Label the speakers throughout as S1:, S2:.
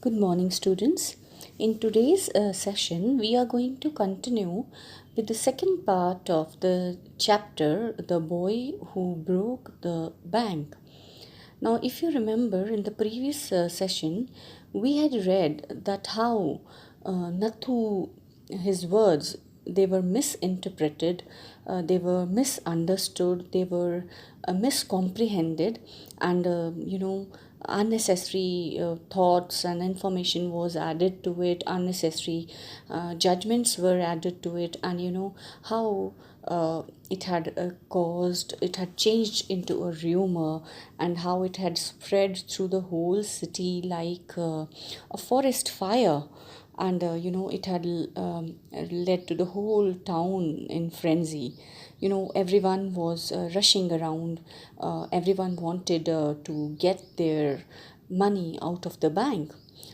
S1: Good morning, students. In today's session, we are going to continue with the second part of the chapter, The Boy Who Broke the Bank. Now, if you remember in the previous session, we had read that how Nathu, his words, they were misinterpreted, they were misunderstood, they were miscomprehended, and unnecessary thoughts and information was added to it, unnecessary judgments were added to it, and how it had it had changed into a rumor, and how it had spread through the whole city like a forest fire, and it had led to the whole town in frenzy. Everyone was rushing around, everyone wanted to get their money out of the bank,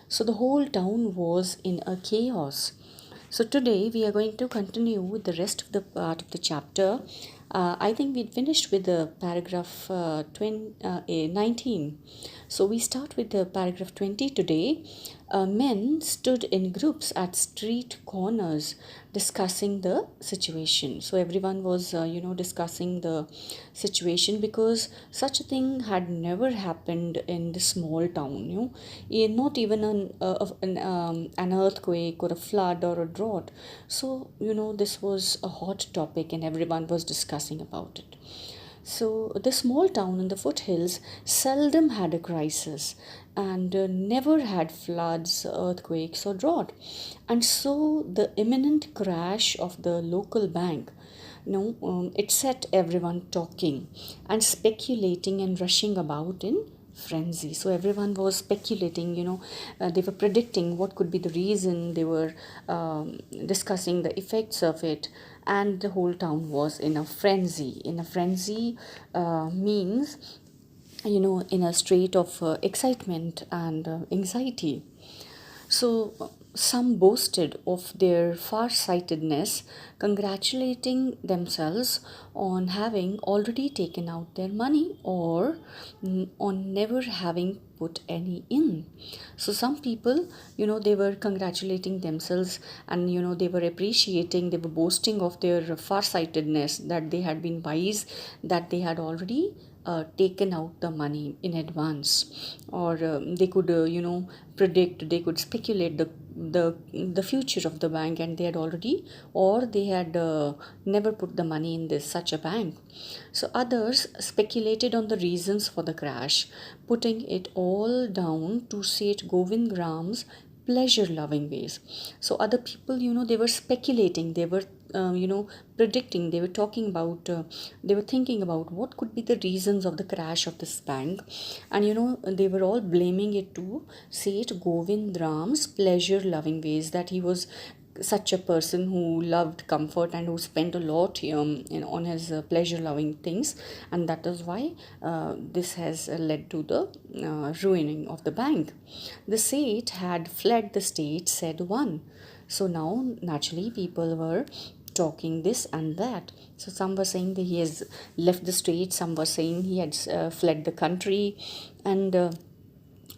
S1: so the whole town was in a chaos. So today we are going to continue with the rest of the part of the chapter. I think we finished with the paragraph 19. So we start with the paragraph 20 today. Men stood in groups at street corners discussing the situation. So everyone was, discussing the situation because such a thing had never happened in the small town. Not even an earthquake or a flood or a drought. So this was a hot topic and everyone was discussing about it. So, the small town in the foothills seldom had a crisis and never had floods, earthquakes, or drought. And so, the imminent crash of the local bank, it set everyone talking and speculating and rushing about in frenzy. So everyone was speculating, they were predicting what could be the reason, they were discussing the effects of it, and the whole town was in a frenzy. In a frenzy means, in a state of excitement and anxiety. So, some boasted of their far-sightedness, congratulating themselves on having already taken out their money or on never having put any in. So, some people, they were congratulating themselves, and, they were appreciating, they were boasting of their far-sightedness, that they had been wise, that they had already taken out the money in advance, or they could predict, they could speculate the future of the bank, and they had already, or they had never put the money in this such a bank. So others speculated on the reasons for the crash, putting it all down to Seth Govind Gram's pleasure loving ways. So other people, they were speculating, they were predicting, they were talking about, they were thinking about what could be the reasons of the crash of this bank, and they were all blaming it to Seth Govind Ram's pleasure loving ways, that he was such a person who loved comfort and who spent a lot on his pleasure loving things, and that is why this has led to the ruining of the bank. The Seth had fled the state, said one. So now naturally people were talking this and that. So some were saying that he has left the state, some were saying he had fled the country, and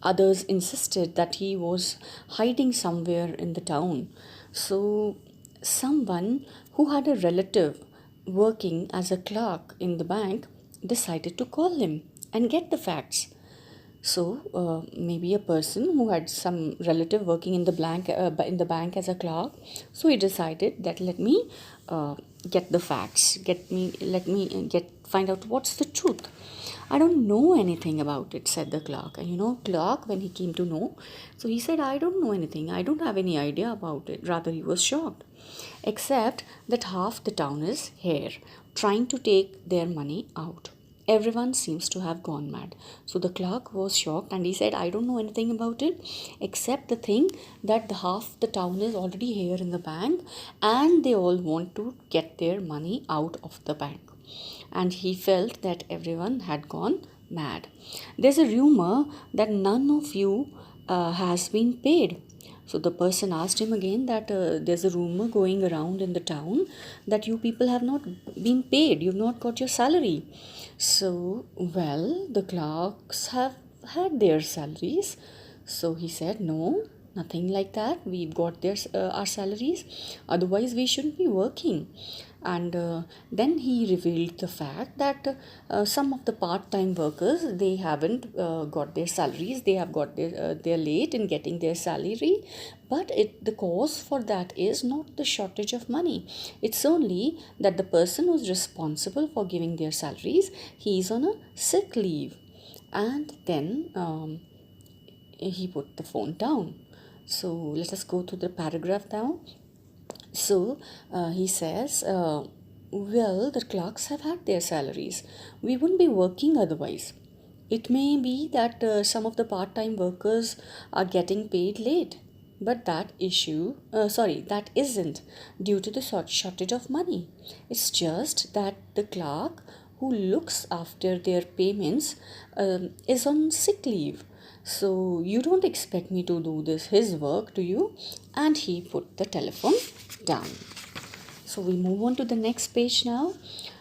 S1: others insisted that he was hiding somewhere in the town. So someone who had a relative working as a clerk in the bank decided to call him and get the facts. So maybe a person who had some relative working in the bank as a clerk. So he decided that let me get the facts. Let me find out what's the truth. I don't know anything about it, said the clerk. And clerk, when he came to know, so he said, I don't know anything. I don't have any idea about it. Rather, he was shocked. Except that half the town is here, trying to take their money out. Everyone seems to have gone mad. So the clerk was shocked and he said, I don't know anything about it except the thing that the half the town is already here in the bank and they all want to get their money out of the bank. And he felt that everyone had gone mad. There's a rumor that none of you has been paid. So the person asked him again that there's a rumor going around in the town that you people have not been paid, you've not got your salary. So, well, the clerks have had their salaries. So he said, no, nothing like that. We've got our salaries. Otherwise, we shouldn't be working. And then he revealed the fact that some of the part-time workers, they haven't got their salaries. They have got they're late in getting their salary. But the cause for that is not the shortage of money. It's only that the person who's responsible for giving their salaries, he's on a sick leave. And then he put the phone down. So let us go to the paragraph now. So he says, well, the clerks have had their salaries. We wouldn't be working otherwise. It may be that some of the part time workers are getting paid late, but that isn't due to the shortage of money. It's just that the clerk who looks after their payments is on sick leave. So you don't expect me to do his work, do you? And he put the telephone down. So we move on to the next page now.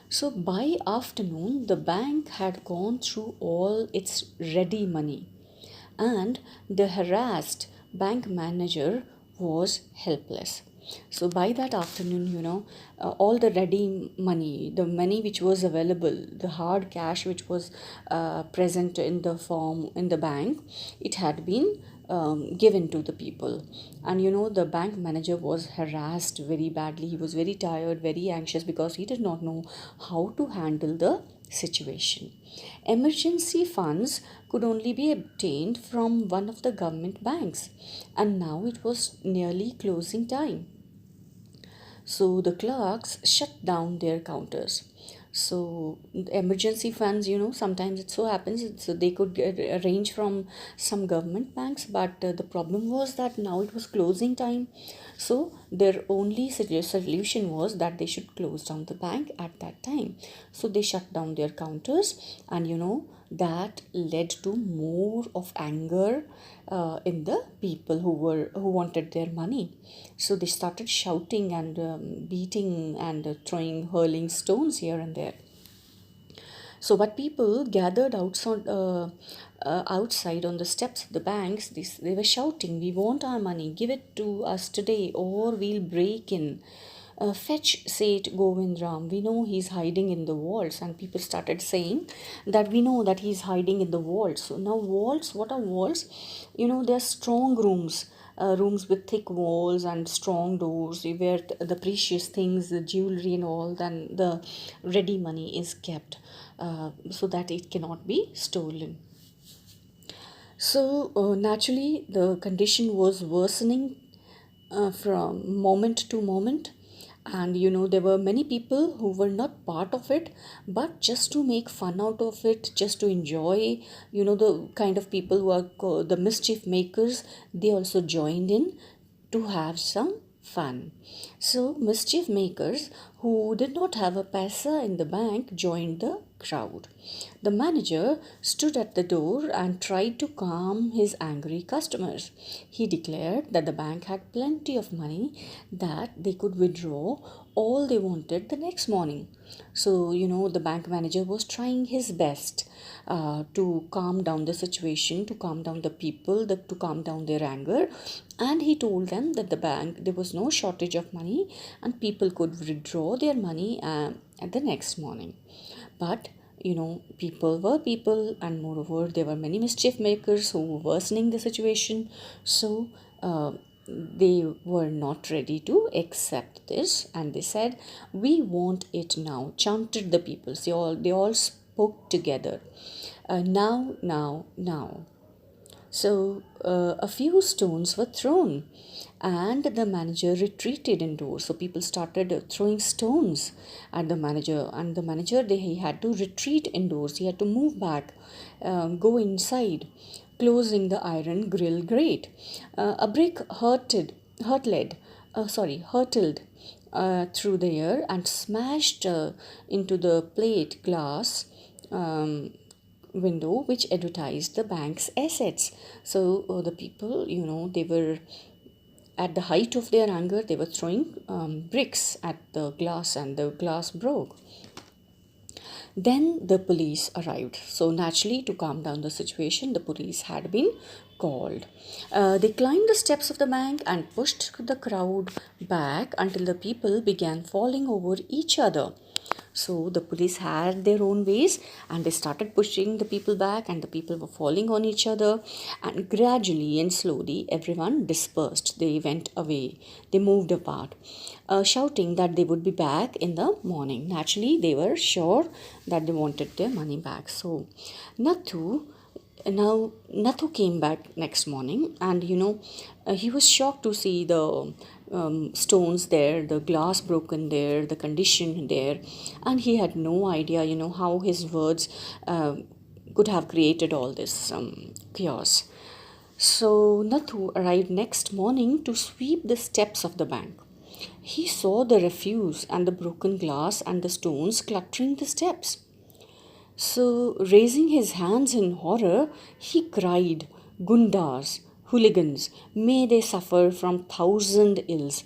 S1: So by afternoon, the bank had gone through all its ready money, and the harassed bank manager was helpless. So by that afternoon, all the ready money, the money which was available, the hard cash which was present in the form in the bank, it had been given to the people. And the bank manager was harassed very badly. He was very tired, very anxious, because he did not know how to handle the situation. Emergency funds could only be obtained from one of the government banks, and now it was nearly closing time. So the clerks shut down their counters. So emergency funds, sometimes it so happens they could arrange from some government banks, but the problem was that now it was closing time. So their only solution was that they should close down the bank at that time. So they shut down their counters, and that led to more of anger in the people who wanted their money. So they started shouting and beating and hurling stones here and there. So but people gathered outside on the steps of the banks. They were shouting, we want our money, give it to us today or we'll break in. Fetch Seth Govindram. We know he's hiding in the walls, and people started saying that we know that he's hiding in the walls. So now walls, what are walls? They're strong rooms, rooms with thick walls and strong doors where the precious things, the jewelry and all, then the ready money is kept so that it cannot be stolen. So naturally, the condition was worsening from moment to moment. And there were many people who were not part of it, but just to make fun out of it, just to enjoy, the kind of people who are called the mischief makers, they also joined in to have some fun. So mischief makers who did not have a paisa in the bank joined the crowd. The manager stood at the door and tried to calm his angry customers. He declared that the bank had plenty of money, that they could withdraw all they wanted the next morning. So, the bank manager was trying his best to calm down the situation, to calm down the people, to calm down their anger. And he told them that there was no shortage of money and people could withdraw their money at the next morning. But people were people, and moreover, there were many mischief makers who were worsening the situation. So they were not ready to accept this, and they said, "We want it now," chanted the people. They all spoke together. Now. So a few stones were thrown, and the manager retreated indoors. So people started throwing stones at the manager, and the manager he had to retreat indoors. He had to move back, go inside, closing the iron grill grate. A brick hurtled through the air and smashed into the plate glass. Window which advertised the bank's assets. So the people, they were at the height of their anger, they were throwing bricks at the glass, and the glass broke. Then the police arrived. So naturally, to calm down the situation, the police had been called. They climbed the steps of the bank and pushed the crowd back until the people began falling over each other. So the police had their own ways and they started pushing the people back, and the people were falling on each other. And gradually and slowly, everyone dispersed. They went away, they moved apart, shouting that they would be back in the morning. Naturally, they were sure that they wanted their money back. So Nathu now Nathu came back next morning, and he was shocked to see the stones there, the glass broken there, the condition there, and he had no idea, how his words could have created all this chaos. So Nathu arrived next morning to sweep the steps of the bank. He saw the refuse and the broken glass and the stones cluttering the steps. So, raising his hands in horror, he cried, Gundas, hooligans, may they suffer from thousand ills.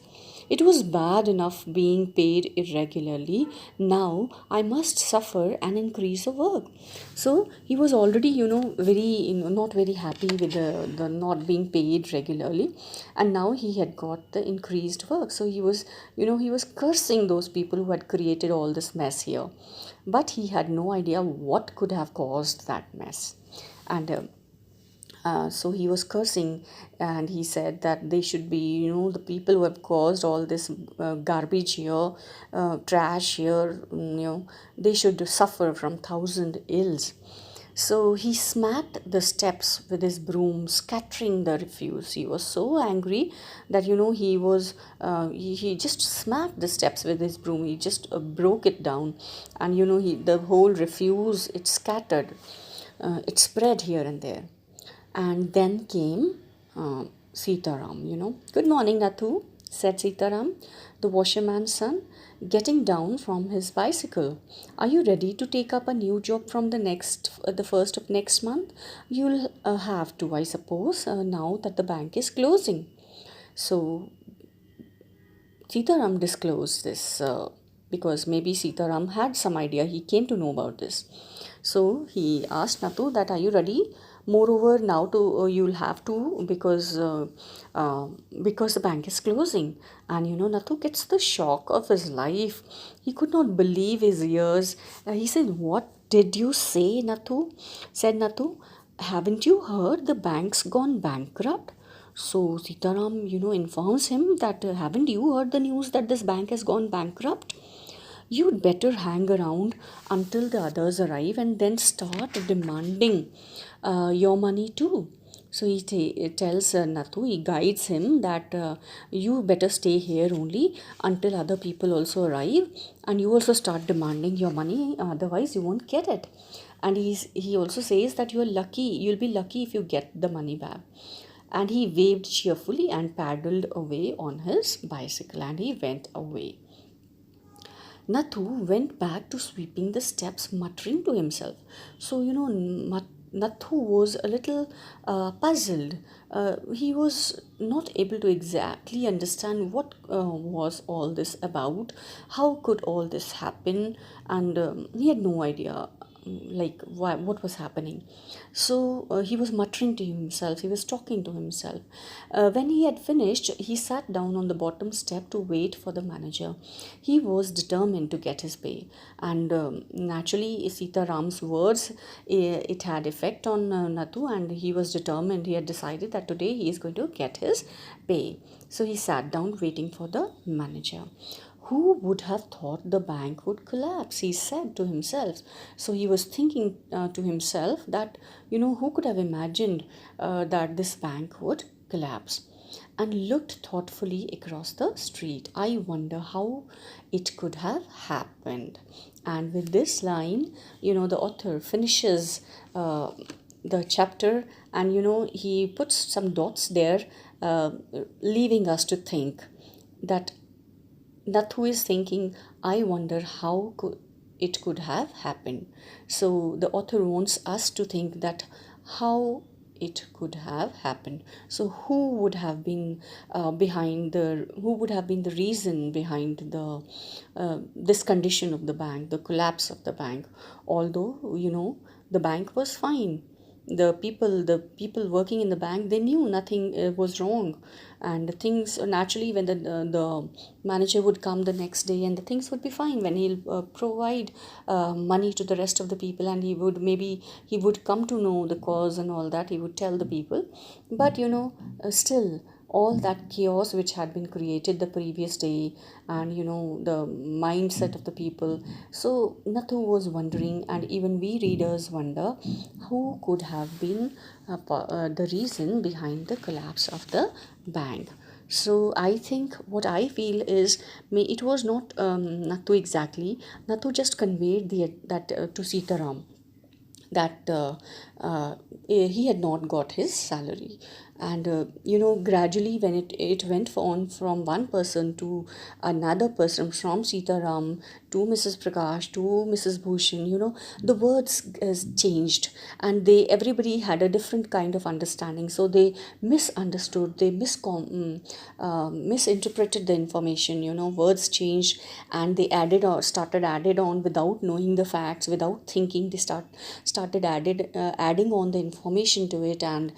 S1: It was bad enough being paid irregularly. Now I must suffer an increase of work. So he was already, very, not very happy with the not being paid regularly. And now he had got the increased work. So he was cursing those people who had created all this mess here. But he had no idea what could have caused that mess. And so he was cursing, and he said that they should be, the people who have caused all this garbage here, trash here, they should suffer from thousand ills. So he smacked the steps with his broom, scattering the refuse. He was so angry that he just smacked the steps with his broom. He just broke it down, and the whole refuse, it scattered, it spread here and there. And then came Sitaram. Good morning, Nathu, said Sitaram, the washerman's son, getting down from his bicycle. Are you ready to take up a new job from the first of next month? You'll have to, I suppose, now that the bank is closing. So Sitaram disclosed this because maybe Sitaram had some idea. He came to know about this. So he asked Nathu that, are you ready? Moreover, now you'll have to, because the bank is closing. And Nathu gets the shock of his life. He could not believe his ears. He said, "What did you say, Nathu?" Said Nathu, "Haven't you heard the bank's gone bankrupt?" So Sitaram, informs him that, haven't you heard the news that this bank has gone bankrupt? You'd better hang around until the others arrive and then start demanding your money too. So he tells Nathu, he guides him that you better stay here only until other people also arrive, and you also start demanding your money, otherwise you won't get it. And he also says that you'll be lucky if you get the money back. And he waved cheerfully and paddled away on his bicycle, and he went away. Nathu went back to sweeping the steps, muttering to himself. So, Nathu was a little puzzled. He was not able to exactly understand what was all this about. How could all this happen? And he had no idea, what was happening. So he was muttering to himself, he was talking to himself. When he had finished, he sat down on the bottom step to wait for the manager. He was determined to get his pay, and naturally Sita Ram's words, it had effect on Nathu, and he was determined. He had decided that today he is going to get his pay. So he sat down waiting for the manager. Who would have thought the bank would collapse? He said to himself. So he was thinking to himself that, who could have imagined that this bank would collapse? And looked thoughtfully across the street. I wonder how it could have happened. And with this line, the author finishes the chapter, and he puts some dots there, leaving us to think that Nathu is thinking, I wonder how it could have happened. So the author wants us to think that how it could have happened. So who would have been who would have been the reason behind the this condition of the bank, the collapse of the bank? Although the bank was fine, the people working in the bank, they knew nothing was wrong. And things naturally, when the manager would come the next day, and the things would be fine, when he'll provide money to the rest of the people, and he would come to know the cause and all that, he would tell the people. But still, all that chaos which had been created the previous day, and the mindset of the people. So Nathu was wondering, and even we readers wonder, who could have been the reason behind the collapse of the bank. So I think what I feel is, it was not Nathu exactly. Nathu just conveyed that to Sitaram, that he had not got his salary. And gradually, when it went on from one person to another person, from Sitaram to Mrs. Prakash to Mrs. Bhushan, the words changed, and everybody had a different kind of understanding. So they misunderstood, they misinterpreted the information. Words changed, and they added on without knowing the facts, without thinking. They started adding on the information to it, and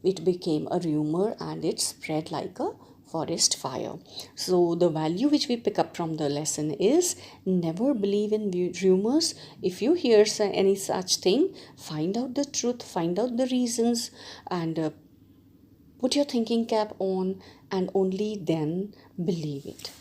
S1: it became a rumor, and it spread like a forest fire. So the value which we pick up from the lesson is, never believe in rumors. If you hear any such thing, find out the truth, find out the reasons, and put your thinking cap on, and only then believe it.